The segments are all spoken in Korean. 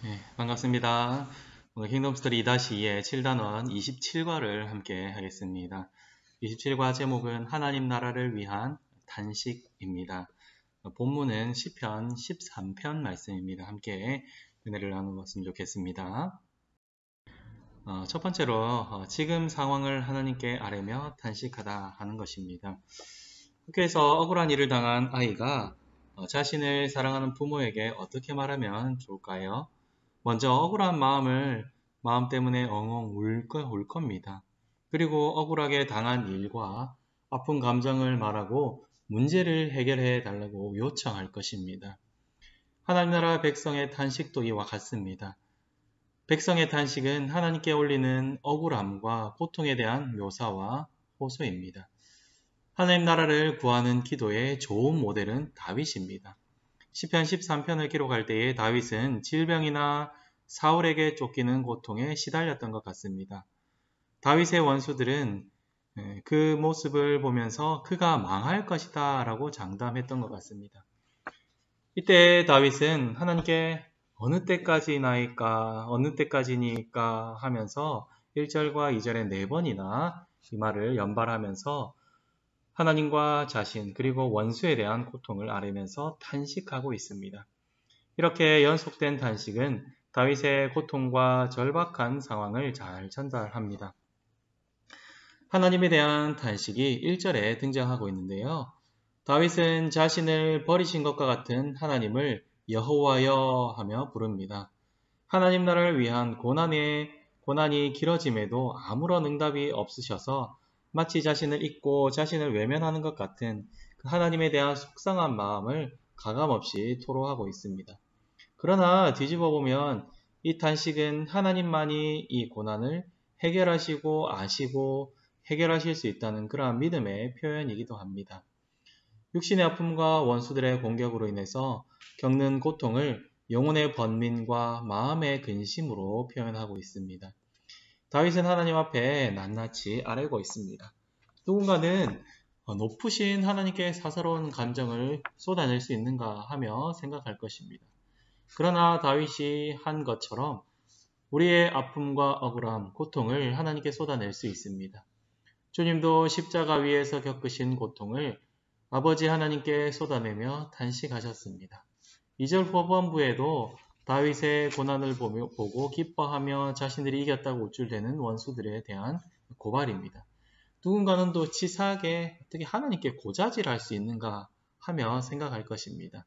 네, 반갑습니다. 오늘 킹덤스토리 2-2의 7단원 27과를 함께 하겠습니다. 27과 제목은 하나님 나라를 위한 단식입니다. 본문은 시편 13편 말씀입니다. 함께 은혜를 나누었으면 좋겠습니다. 첫 번째로 지금 상황을 하나님께 아뢰며 단식하다 하는 것입니다. 학교에서 억울한 일을 당한 아이가 자신을 사랑하는 부모에게 어떻게 말하면 좋을까요? 먼저 억울한 마음 때문에 엉엉 울 겁니다. 그리고 억울하게 당한 일과 아픈 감정을 말하고 문제를 해결해 달라고 요청할 것입니다. 하나님 나라 백성의 탄식도 이와 같습니다. 백성의 탄식은 하나님께 올리는 억울함과 고통에 대한 묘사와 호소입니다. 하나님 나라를 구하는 기도의 좋은 모델은 다윗입니다. 시편 13편을 기록할 때에 다윗은 질병이나 사울에게 쫓기는 고통에 시달렸던 것 같습니다. 다윗의 원수들은 그 모습을 보면서 그가 망할 것이다 라고 장담했던 것 같습니다. 이때 다윗은 하나님께 어느 때까지니까 하면서 1절과 2절에 4번이나 이 말을 연발하면서 하나님과 자신 그리고 원수에 대한 고통을 아뢰면서 탄식하고 있습니다. 이렇게 연속된 탄식은 다윗의 고통과 절박한 상황을 잘 전달합니다. 하나님에 대한 탄식이 1절에 등장하고 있는데요. 다윗은 자신을 버리신 것과 같은 하나님을 여호와여 하며 부릅니다. 하나님 나라를 위한 고난이 길어짐에도 아무런 응답이 없으셔서 마치 자신을 잊고 자신을 외면하는 것 같은 하나님에 대한 속상한 마음을 가감없이 토로하고 있습니다. 그러나 뒤집어 보면 이 탄식은 하나님만이 이 고난을 해결하시고 아시고 해결하실 수 있다는 그러한 믿음의 표현이기도 합니다. 육신의 아픔과 원수들의 공격으로 인해서 겪는 고통을 영혼의 번민과 마음의 근심으로 표현하고 있습니다. 다윗은 하나님 앞에 낱낱이 아뢰고 있습니다. 누군가는 높으신 하나님께 사사로운 감정을 쏟아낼 수 있는가 하며 생각할 것입니다. 그러나 다윗이 한 것처럼 우리의 아픔과 억울함, 고통을 하나님께 쏟아낼 수 있습니다. 주님도 십자가 위에서 겪으신 고통을 아버지 하나님께 쏟아내며 탄식하셨습니다. 2절 후반부에도 다윗의 고난을 보고 기뻐하며 자신들이 이겼다고 우쭐대는 원수들에 대한 고발입니다. 누군가는 또 치사하게 어떻게 하나님께 고자질할 수 있는가 하며 생각할 것입니다.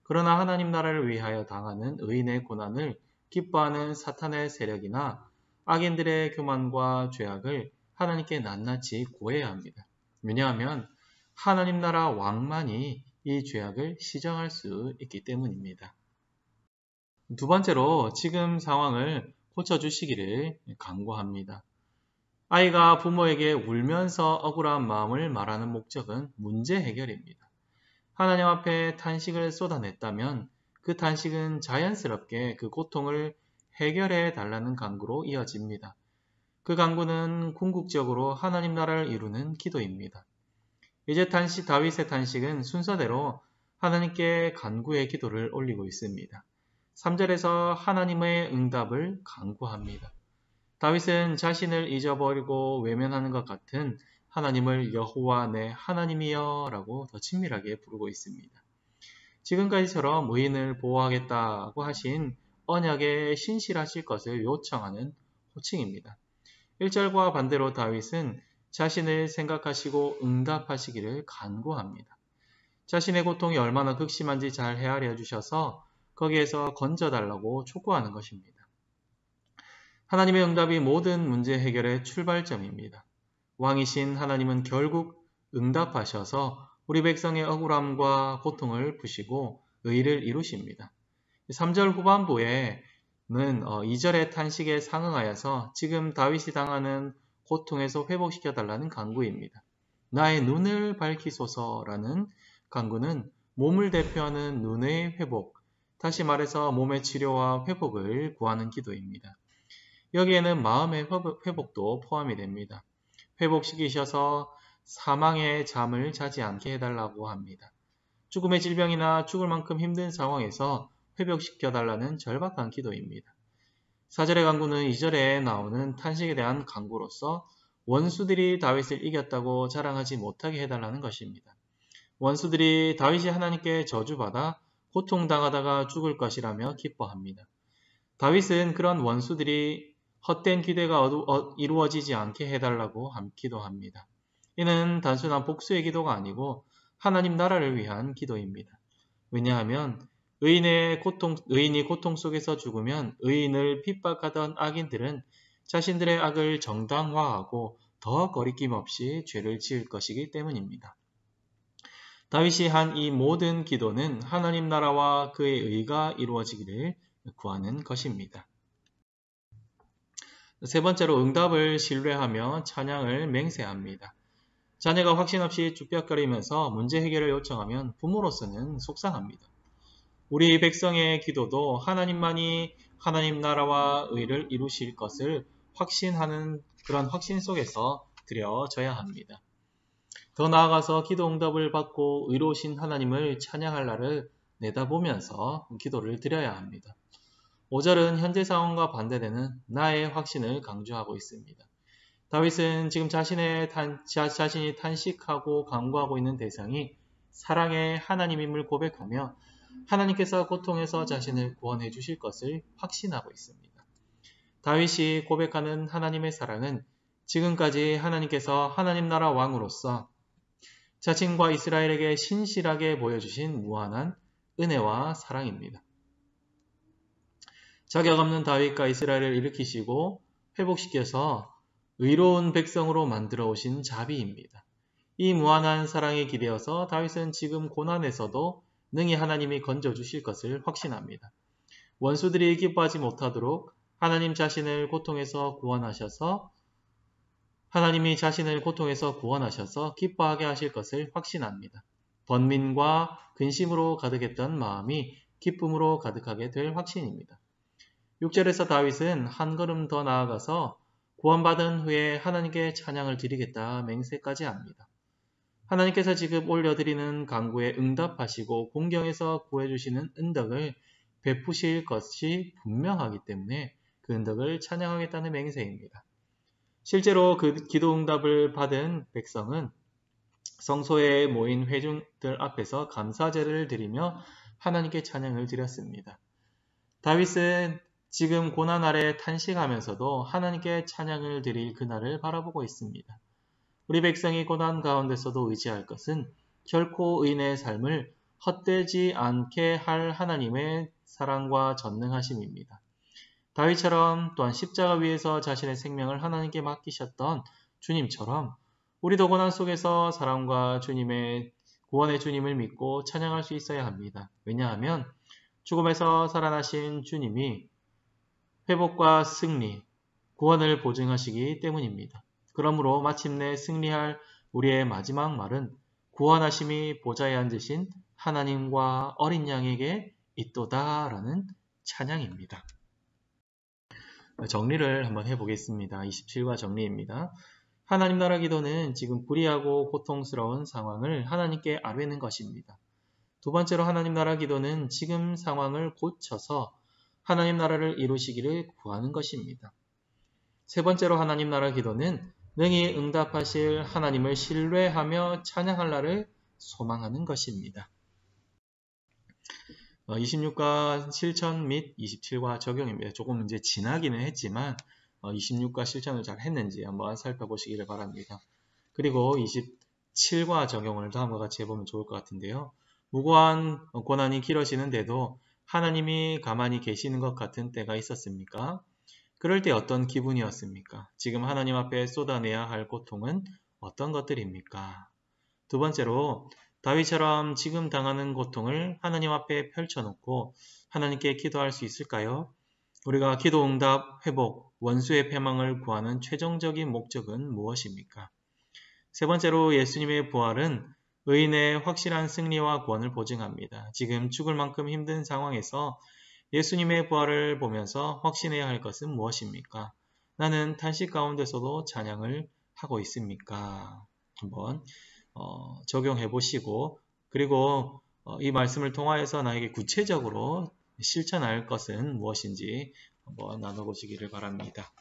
그러나 하나님 나라를 위하여 당하는 의인의 고난을 기뻐하는 사탄의 세력이나 악인들의 교만과 죄악을 하나님께 낱낱이 고해야 합니다. 왜냐하면 하나님 나라 왕만이 이 죄악을 시정할 수 있기 때문입니다. 두 번째로 지금 상황을 고쳐주시기를 간구합니다. 아이가 부모에게 울면서 억울한 마음을 말하는 목적은 문제 해결입니다. 하나님 앞에 탄식을 쏟아냈다면 그 탄식은 자연스럽게 그 고통을 해결해 달라는 간구로 이어집니다. 그 간구는 궁극적으로 하나님 나라를 이루는 기도입니다. 이제 다윗의 탄식은 순서대로 하나님께 간구의 기도를 올리고 있습니다. 3절에서 하나님의 응답을 간구합니다. 다윗은 자신을 잊어버리고 외면하는 것 같은 하나님을 여호와 내 하나님이여 라고 더 친밀하게 부르고 있습니다. 지금까지처럼 의인을 보호하겠다고 하신 언약에 신실하실 것을 요청하는 호칭입니다. 1절과 반대로 다윗은 자신을 생각하시고 응답하시기를 간구합니다. 자신의 고통이 얼마나 극심한지 잘 헤아려 주셔서 거기에서 건져달라고 촉구하는 것입니다. 하나님의 응답이 모든 문제 해결의 출발점입니다. 왕이신 하나님은 결국 응답하셔서 우리 백성의 억울함과 고통을 푸시고 의를 이루십니다. 3절 후반부에는 2절의 탄식에 상응하여서 지금 다윗이 당하는 고통에서 회복시켜달라는 간구입니다. 나의 눈을 밝히소서라는 간구는 몸을 대표하는 눈의 회복, 다시 말해서 몸의 치료와 회복을 구하는 기도입니다. 여기에는 마음의 회복도 포함이 됩니다. 회복시키셔서 사망의 잠을 자지 않게 해달라고 합니다. 죽음의 질병이나 죽을 만큼 힘든 상황에서 회복시켜달라는 절박한 기도입니다. 4절의 간구는 2절에 나오는 탄식에 대한 간구로서 원수들이 다윗을 이겼다고 자랑하지 못하게 해달라는 것입니다. 원수들이 다윗이 하나님께 저주받아 고통당하다가 죽을 것이라며 기뻐합니다. 다윗은 그런 원수들이 헛된 기대가 이루어지지 않게 해달라고 기도합니다. 이는 단순한 복수의 기도가 아니고 하나님 나라를 위한 기도입니다. 왜냐하면 의인이 고통 속에서 죽으면 의인을 핍박하던 악인들은 자신들의 악을 정당화하고 더 거리낌 없이 죄를 지을 것이기 때문입니다. 다윗이 한 이 모든 기도는 하나님 나라와 그의 의가 이루어지기를 구하는 것입니다. 세 번째로 응답을 신뢰하며 찬양을 맹세합니다. 자녀가 확신 없이 쭈뼛거리면서 문제 해결을 요청하면 부모로서는 속상합니다. 우리 백성의 기도도 하나님만이 하나님 나라와 의를 이루실 것을 확신하는 그런 확신 속에서 드려져야 합니다. 더 나아가서 기도 응답을 받고 의로우신 하나님을 찬양할 날을 내다보면서 기도를 드려야 합니다. 5절은 현재 상황과 반대되는 나의 확신을 강조하고 있습니다. 다윗은 지금 자신이 탄식하고 간구하고 있는 대상이 사랑의 하나님임을 고백하며 하나님께서 고통에서 자신을 구원해 주실 것을 확신하고 있습니다. 다윗이 고백하는 하나님의 사랑은 지금까지 하나님께서 하나님 나라 왕으로서 자신과 이스라엘에게 신실하게 보여주신 무한한 은혜와 사랑입니다. 자격 없는 다윗과 이스라엘을 일으키시고 회복시켜서 의로운 백성으로 만들어 오신 자비입니다. 이 무한한 사랑에 기대어서 다윗은 지금 고난에서도 능히 하나님이 건져주실 것을 확신합니다. 원수들이 기뻐하지 못하도록 하나님이 자신을 고통에서 구원하셔서 기뻐하게 하실 것을 확신합니다. 번민과 근심으로 가득했던 마음이 기쁨으로 가득하게 될 확신입니다. 6절에서 다윗은 한 걸음 더 나아가서 구원받은 후에 하나님께 찬양을 드리겠다 맹세까지 합니다. 하나님께서 지금 올려드리는 간구에 응답하시고 공경에서 구해주시는 은덕을 베푸실 것이 분명하기 때문에 그 은덕을 찬양하겠다는 맹세입니다. 실제로 그 기도 응답을 받은 백성은 성소에 모인 회중들 앞에서 감사제를 드리며 하나님께 찬양을 드렸습니다. 다윗은 지금 고난 아래 탄식하면서도 하나님께 찬양을 드릴 그날을 바라보고 있습니다. 우리 백성이 고난 가운데서도 의지할 것은 결코 의인의 삶을 헛되지 않게 할 하나님의 사랑과 전능하심입니다. 다윗처럼 또한 십자가 위에서 자신의 생명을 하나님께 맡기셨던 주님처럼 우리도 고난 속에서 사랑과 구원의 주님을 믿고 찬양할 수 있어야 합니다. 왜냐하면 죽음에서 살아나신 주님이 회복과 승리, 구원을 보증하시기 때문입니다. 그러므로 마침내 승리할 우리의 마지막 말은 구원하심이 보좌에 앉으신 하나님과 어린 양에게 있도다라는 찬양입니다. 정리를 한번 해보겠습니다. 27과 정리입니다. 하나님 나라 기도는 지금 불의하고 고통스러운 상황을 하나님께 아뢰는 것입니다. 두 번째로 하나님 나라 기도는 지금 상황을 고쳐서 하나님 나라를 이루시기를 구하는 것입니다. 세 번째로 하나님 나라 기도는 능히 응답하실 하나님을 신뢰하며 찬양할 날을 소망하는 것입니다. 26과 실천 및 27과 적용입니다. 조금 이제 지나기는 했지만 26과 실천을 잘 했는지 한번 살펴보시기를 바랍니다. 그리고 27과 적용을 다음과 같이 해보면 좋을 것 같은데요. 무고한 고난이 길어지는데도 하나님이 가만히 계시는 것 같은 때가 있었습니까? 그럴 때 어떤 기분이었습니까? 지금 하나님 앞에 쏟아내야 할 고통은 어떤 것들입니까? 두 번째로 다윗처럼 지금 당하는 고통을 하나님 앞에 펼쳐놓고 하나님께 기도할 수 있을까요? 우리가 기도 응답, 회복, 원수의 패망을 구하는 최종적인 목적은 무엇입니까? 세 번째로 예수님의 부활은 의인의 확실한 승리와 구원을 보증합니다. 지금 죽을 만큼 힘든 상황에서 예수님의 부활을 보면서 확신해야 할 것은 무엇입니까? 나는 탄식 가운데서도 찬양을 하고 있습니까? 한번 적용해 보시고 그리고 이 말씀을 통하여서 나에게 구체적으로 실천할 것은 무엇인지 한번 나눠보시기를 바랍니다.